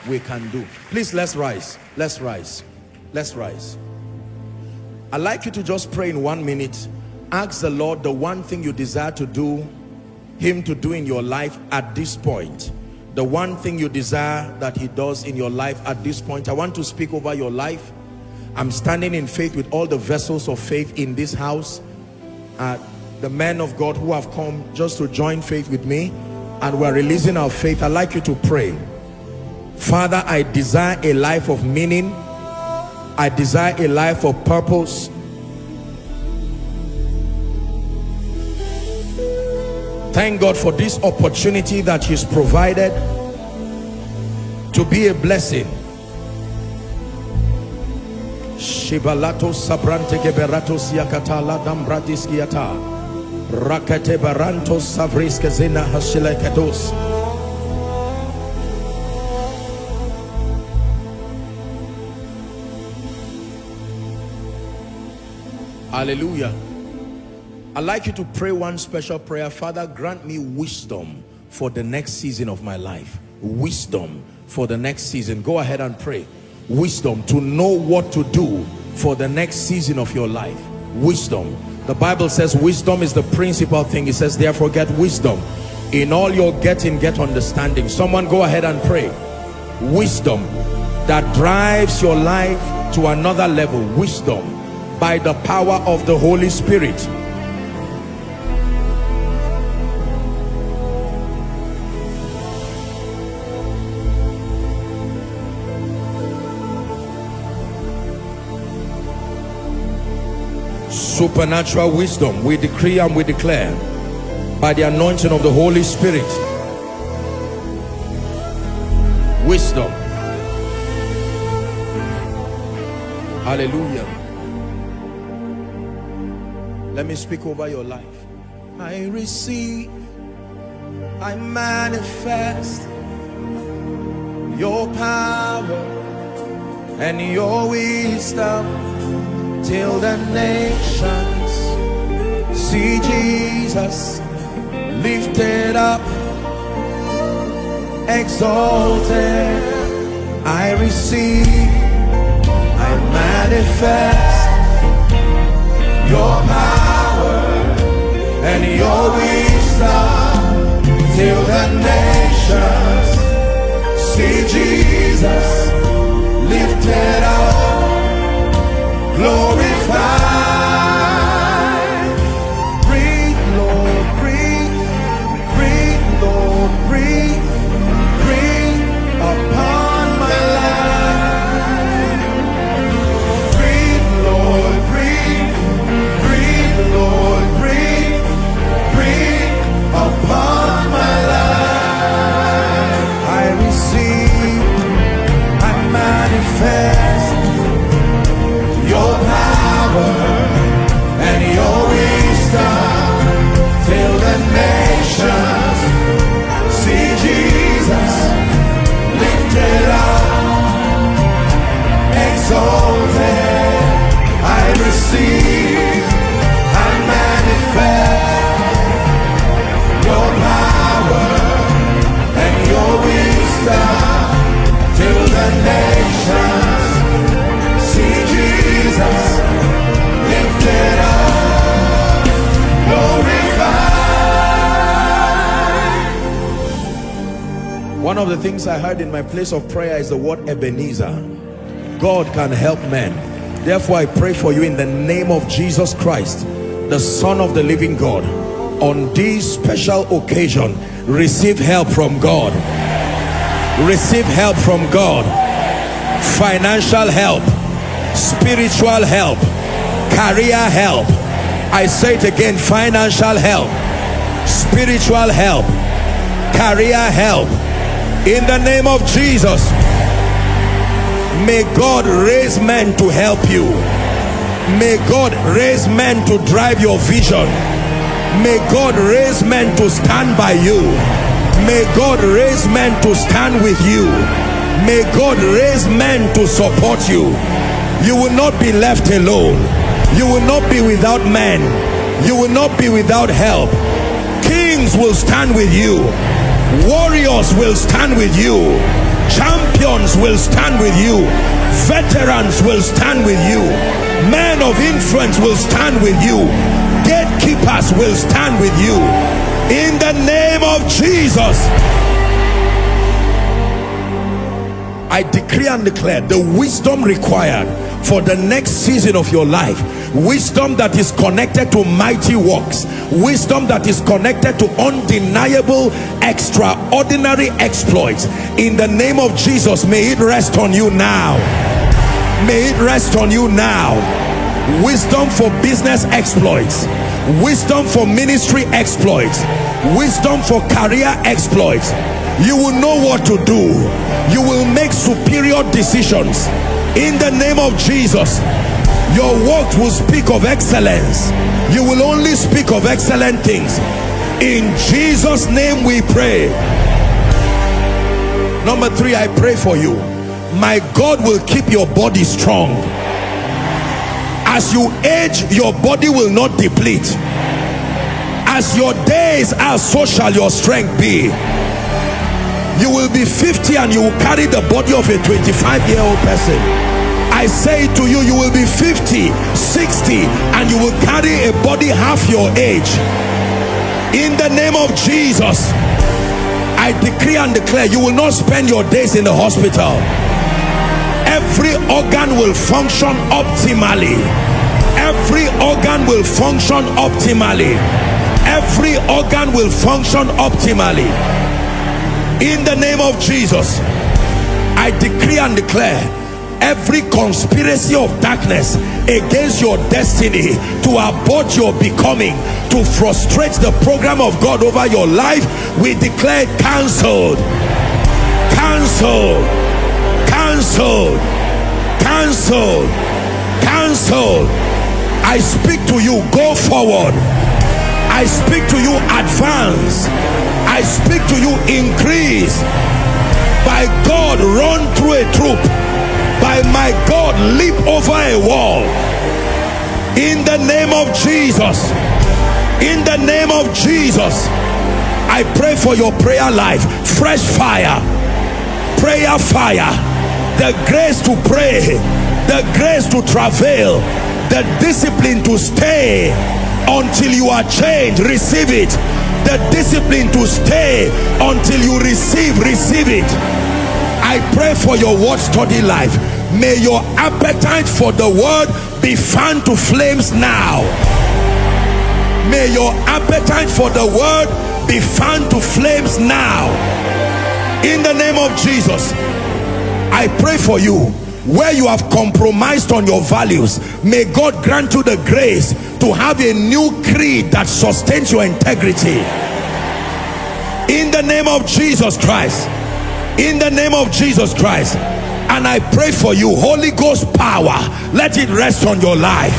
we can do. Please, let's rise. Let's rise. Let's rise. I'd like you to just pray in 1 minute. Ask the Lord the one thing you desire to do, him to do in your life at this point. The one thing you desire that he does in your life at this point. I want to speak over your life. I'm standing in faith with all the vessels of faith in this house. The men of God who have come just to join faith with me, and we're releasing our faith. I'd like you to pray. Father, I desire a life of meaning. I desire a life of purpose. Thank God for this opportunity that he's provided to be a blessing. Shibalato sabrante geberatos yakatala dambratiskiata rakete barantos savriske zina hashilekatos. Hallelujah. I'd like you to pray one special prayer. Father, grant me wisdom for the next season of my life. Wisdom for the next season. Go ahead and pray. Wisdom to know what to do for the next season of your life. Wisdom. The Bible says wisdom is the principal thing. It says therefore get wisdom. In all your getting, get understanding. Someone go ahead and pray. Wisdom that drives your life to another level. Wisdom by the power of the Holy Spirit. Supernatural wisdom, we decree and we declare by the anointing of the Holy Spirit. Wisdom. Hallelujah. Let me speak over your life. I receive, I manifest your power and your wisdom till the nations see Jesus lifted up, exalted. I receive, I manifest your power and your wisdom till the nations see Jesus lifted up, glorified. Breathe, Lord, breathe. Breathe, Lord, breathe. Breathe upon my life. Breathe, Lord, breathe. Breathe, Lord, breathe. Breathe upon my life. I receive, I manifest your power and your wisdom till the nations see Jesus lifted up, exalted. I receive, I manifest your power and your wisdom till the nations see Jesus lifted up, glorified. One of the things I heard in my place of prayer is the word Ebenezer. God can help men. Therefore I pray for you in the name of Jesus Christ, the Son of the living God. On this special occasion, receive help from God. Receive help from God. Financial help, spiritual help, career help. I say it again, financial help, spiritual help, career help. In the name of Jesus, may God raise men to help you. May God raise men to drive your vision. May God raise men to stand by you. May God raise men to stand with you. May God raise men to support you. You will not be left alone. You will not be without men. You will not be without help. Kings will stand with you. Warriors will stand with you. Champions will stand with you. Veterans will stand with you. Men of influence will stand with you. Gatekeepers will stand with you. In the name of Jesus, I decree and declare the wisdom required for the next season of your life, wisdom that is connected to mighty works, wisdom that is connected to undeniable, extraordinary exploits. In the name of Jesus, may it rest on you now. May it rest on you now. Wisdom for business exploits, wisdom for ministry exploits, wisdom for career exploits. You will know what to do. You will make superior decisions. In the name of Jesus, your works will speak of excellence. You will only speak of excellent things. In Jesus' name we pray. Number 3, I pray for you. My God will keep your body strong. As you age, your body will not deplete. As your days are, so shall your strength be. You will be 50 and you will carry the body of a 25-year-old person. I say to you, you will be 50, 60 and you will carry a body half your age. In the name of Jesus, I decree and declare you will not spend your days in the hospital. Every organ will function optimally. Every organ will function optimally. Every organ will function optimally. In the name of Jesus, I decree and declare every conspiracy of darkness against your destiny to abort your becoming, to frustrate the program of God over your life, we declare it cancelled. Cancelled. Cancelled. Cancelled. Cancelled. I speak to you, go forward. I speak to you, advance. I speak to you, increase. By God, run through a troop. By my God, leap over a wall. In the name of Jesus. In the name of Jesus, I pray for your prayer life. Fresh fire. Prayer fire. The grace to pray. The grace to travail. The discipline to stay until you are changed. Receive it. The discipline to stay until you receive it. I pray for your word study life. May your appetite for the word be fanned to flames now. May your appetite for the word be fanned to flames now. In the name of Jesus, I pray for you. Where you have compromised on your values, may God grant you the grace to have a new creed that sustains your integrity. In the name of Jesus Christ. In the name of Jesus Christ. And I pray for you, Holy Ghost power, let it rest on your life.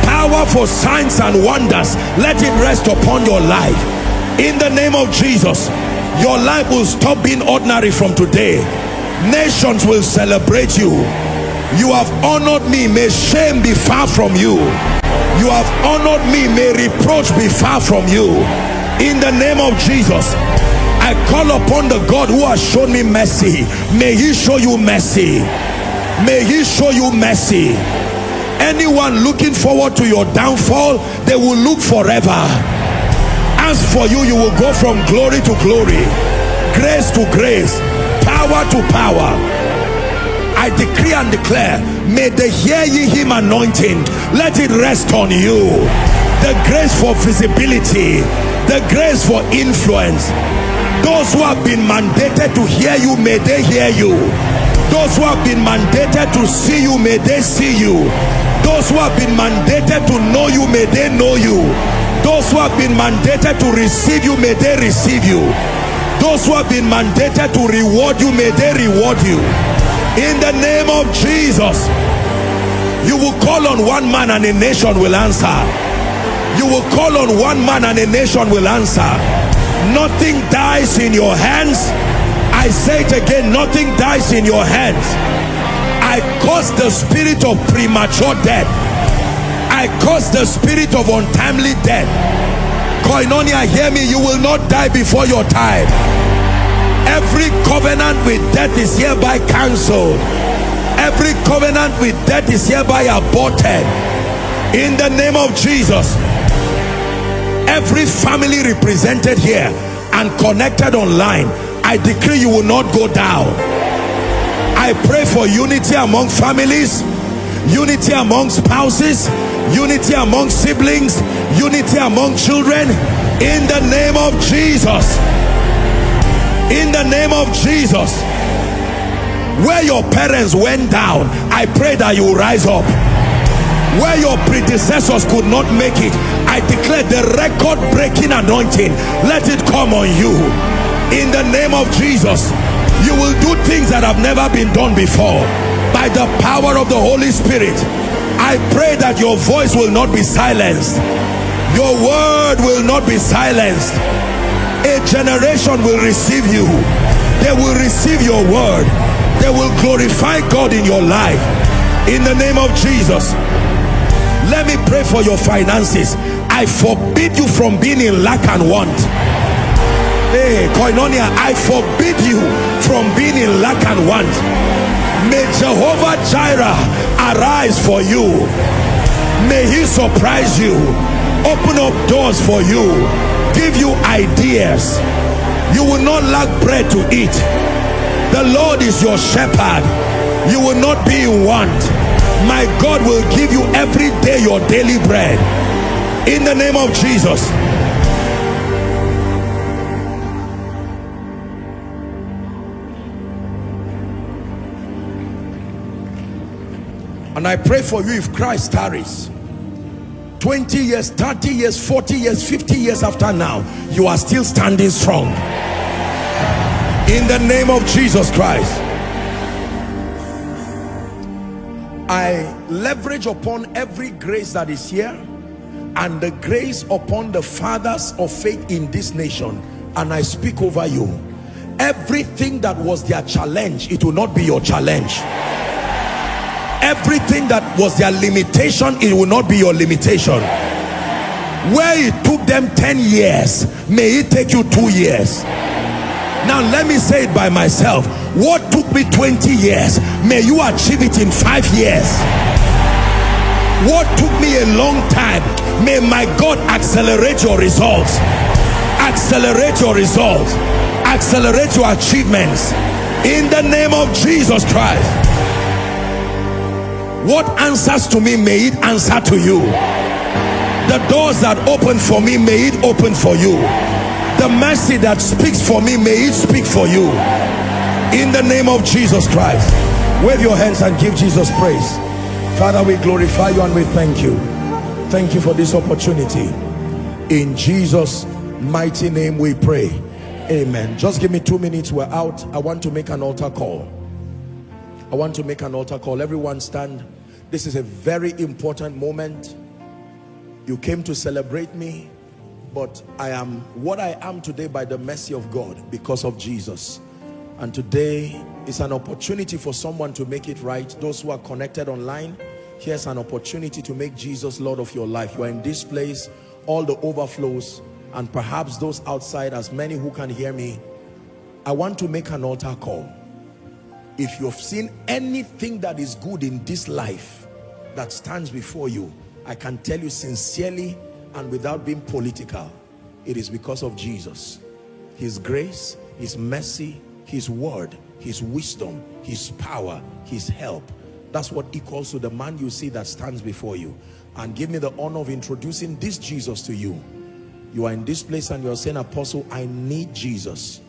Power for signs and wonders, let it rest upon your life. In the name of Jesus, your life will stop being ordinary from today. Nations will celebrate you. You have honored me, may shame be far from you. You have honored me, may reproach be far from you. In the name of Jesus, I call upon the God who has shown me mercy. May he show you mercy. May he show you mercy. Anyone looking forward to your downfall, they will look forever. As for you, you will go from glory to glory, grace to grace, power to power. I decree and declare, may the hear ye him anointing, let it rest on you. The grace for visibility, the grace for influence. Those who have been mandated to hear you, may they hear you. Those who have been mandated to see you, may they see you. Those who have been mandated to know you, may they know you. Those who have been mandated to receive you, may they receive you. Those who have been mandated to reward you, may they reward you. In the name of Jesus, you will call on one man and a nation will answer. You will call on one man and a nation will answer. Nothing dies in your hands. I say it again, nothing dies in your hands. I curse the spirit of premature death. I curse the spirit of untimely death. Koinonia, hear me, you will not die before your time. Every covenant with death is hereby cancelled. Every covenant with death is hereby aborted. In the name of Jesus. Every family represented here and connected online, I decree you will not go down. I pray for unity among families, unity among spouses, unity among siblings, unity among children, in the name of Jesus. In the name of Jesus. Where your parents went down, I pray that you will rise up. Where your predecessors could not make it, I declare the record-breaking anointing, let it come on you. In the name of Jesus, you will do things that have never been done before. By the power of the Holy Spirit, I pray that your voice will not be silenced. Your word will not be silenced. A generation will receive you. They will receive your word. They will glorify God in your life. In the name of Jesus. Let me pray for your finances. I forbid you from being in lack and want. Hey, Koinonia, I forbid you from being in lack and want. May Jehovah Jireh arise for you. May he surprise you, open up doors for you, give you ideas. You will not lack bread to eat. The Lord is your shepherd. You will not be in want. My God will give you every day your daily bread. In the name of Jesus. And I pray for you, if Christ tarries 20 years, 30 years, 40 years, 50 years after now, you are still standing strong. In the name of Jesus Christ. I leverage upon every grace that is here and the grace upon the fathers of faith in this nation, and I speak over you. Everything that was their challenge, it will not be your challenge. Everything that was their limitation, it will not be your limitation. Where it took them 10 years, may it take you 2 years. Now let me say it by myself. What took me 20 years, may you achieve it in 5 years. What took me a long time, may my God accelerate your results. Accelerate your results. Accelerate your achievements. In the name of Jesus Christ. What answers to me, may it answer to you. The doors that open for me, may it open for you. The mercy that speaks for me, may it speak for you. In the name of Jesus Christ. Wave your hands and give Jesus praise. Father, we glorify you and we thank you. Thank you for this opportunity. In Jesus' mighty name we pray. Amen. Just give me 2 minutes. We're out. I want to make an altar call. I want to make an altar call. Everyone stand. This is a very important moment. You came to celebrate me, but I am what I am today by the mercy of God, because of Jesus. And today is an opportunity for someone to make it right. Those who are connected online, here's an opportunity to make Jesus Lord of your life. You are in this place, all the overflows, and perhaps those outside, as many who can hear me. I want to make an altar call. If you've seen anything that is good in this life that stands before you, I can tell you sincerely and without being political, it is because of Jesus. His grace, his mercy, his word, his wisdom, his power, his help. That's what equals to the man you see that stands before you. And give me the honor of introducing this Jesus to you. You are in this place and you're saying, Apostle, I need Jesus.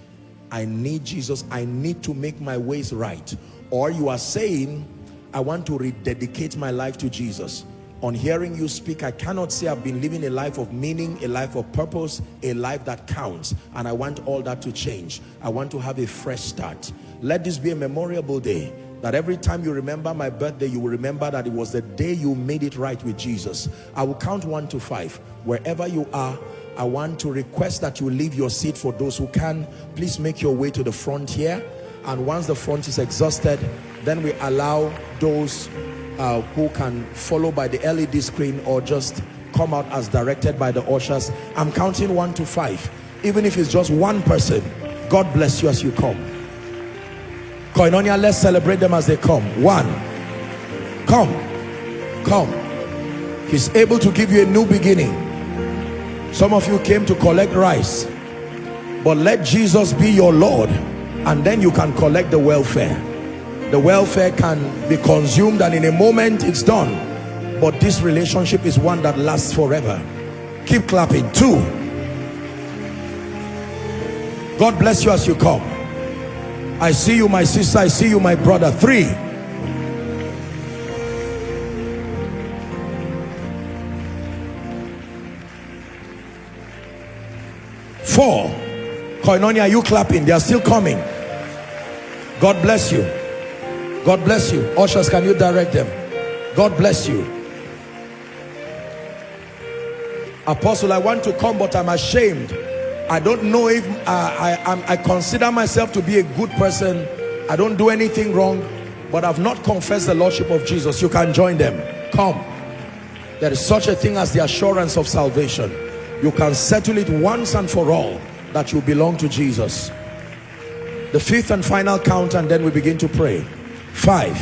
I need Jesus. I need to make my ways right. Or you are saying, I want to rededicate my life to Jesus. On hearing you speak, I cannot say I've been living a life of meaning, a life of purpose, a life that counts, and I want all that to change. I want to have a fresh start. Let this be a memorable day, that every time you remember my birthday, you will remember that it was the day you made it right with Jesus. I will count 1 to 5. Wherever you are, I want to request that you leave your seat. For those who can, please make your way to the front here. And once the front is exhausted, then we allow those who can follow by the LED screen or just come out as directed by the ushers. I'm counting 1 to 5. Even if it's just one person, God bless you as you come. Koinonia, let's celebrate them as they come. One, come. He's able to give you a new beginning. Some of you came to collect rice, but let Jesus be your Lord, and then you can collect the welfare. The welfare can be consumed and in a moment it's done, but this relationship is one that lasts forever. Keep clapping. Two, God bless you as you come. I see you, my sister. I see you, my brother. Three, four. Koinonia, are you clapping? They are still coming. God bless you. God bless you. Ushers, can you direct them? God bless you. Apostle, I want to come, but I'm ashamed. I don't know if I consider myself to be a good person. I don't do anything wrong, but I've not confessed the Lordship of Jesus. You can join them. Come. There is such a thing as the assurance of salvation. You can settle it once and for all that you belong to Jesus. The fifth and final count, and then we begin to pray. 5.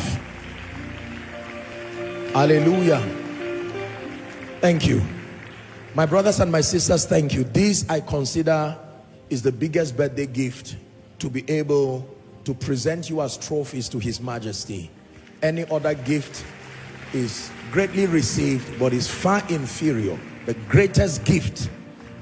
Hallelujah. Thank you. My brothers and my sisters, thank you. This I consider is the biggest birthday gift, to be able to present you as trophies to His Majesty. Any other gift is greatly received, but is far inferior. The greatest gift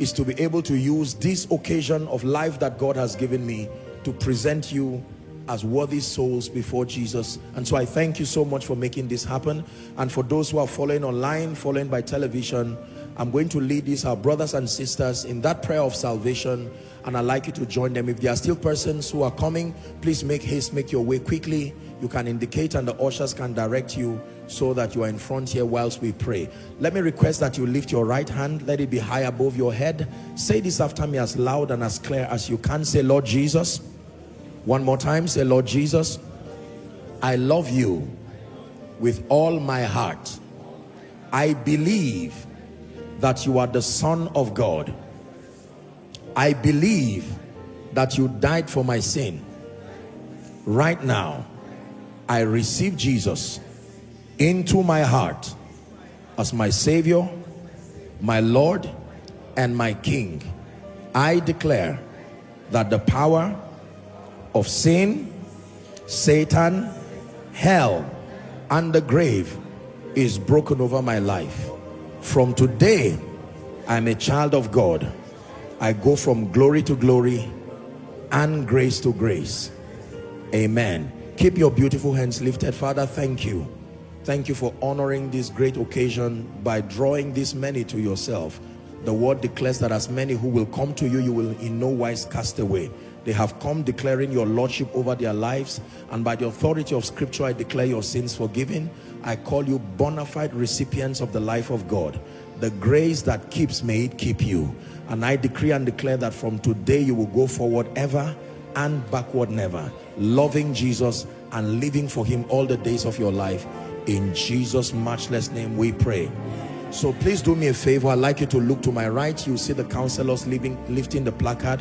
is to be able to use this occasion of life that God has given me to present you as worthy souls before Jesus. And so I thank you so much for making this happen. And for those who are following online, following by television, I'm going to lead these, our brothers and sisters, in that prayer of salvation, and I'd like you to join them. If there are still persons who are coming, please make haste, make your way quickly. You can indicate and the ushers can direct you so that you are in front here whilst we pray. Let me request that you lift your right hand, let it be high above your head. Say this after me as loud and as clear as you can. Say, Lord Jesus. One more time, say, Lord Jesus, I love you with all my heart. I believe that you are the Son of God. I believe that you died for my sin. Right now, I receive Jesus into my heart as my Savior, my Lord, and my King. I declare that the power of sin, Satan, hell, and the grave is broken over my life. From today, I'm a child of God. I go from glory to glory and grace to grace. Amen. Keep your beautiful hands lifted. Father, thank you. Thank you for honoring this great occasion by drawing this many to yourself. The word declares that as many who will come to you, you will in no wise cast away. They have come declaring your lordship over their lives, and by the authority of scripture, I declare your sins forgiven. I call you bona fide recipients of the life of God. The grace that keeps, may it keep you. And I decree and declare that from today you will go forward ever and backward never, loving Jesus and living for Him all the days of your life. In Jesus' matchless name we pray. So please do me a favor. I'd like you to look to my right. You see the counselors lifting the placard.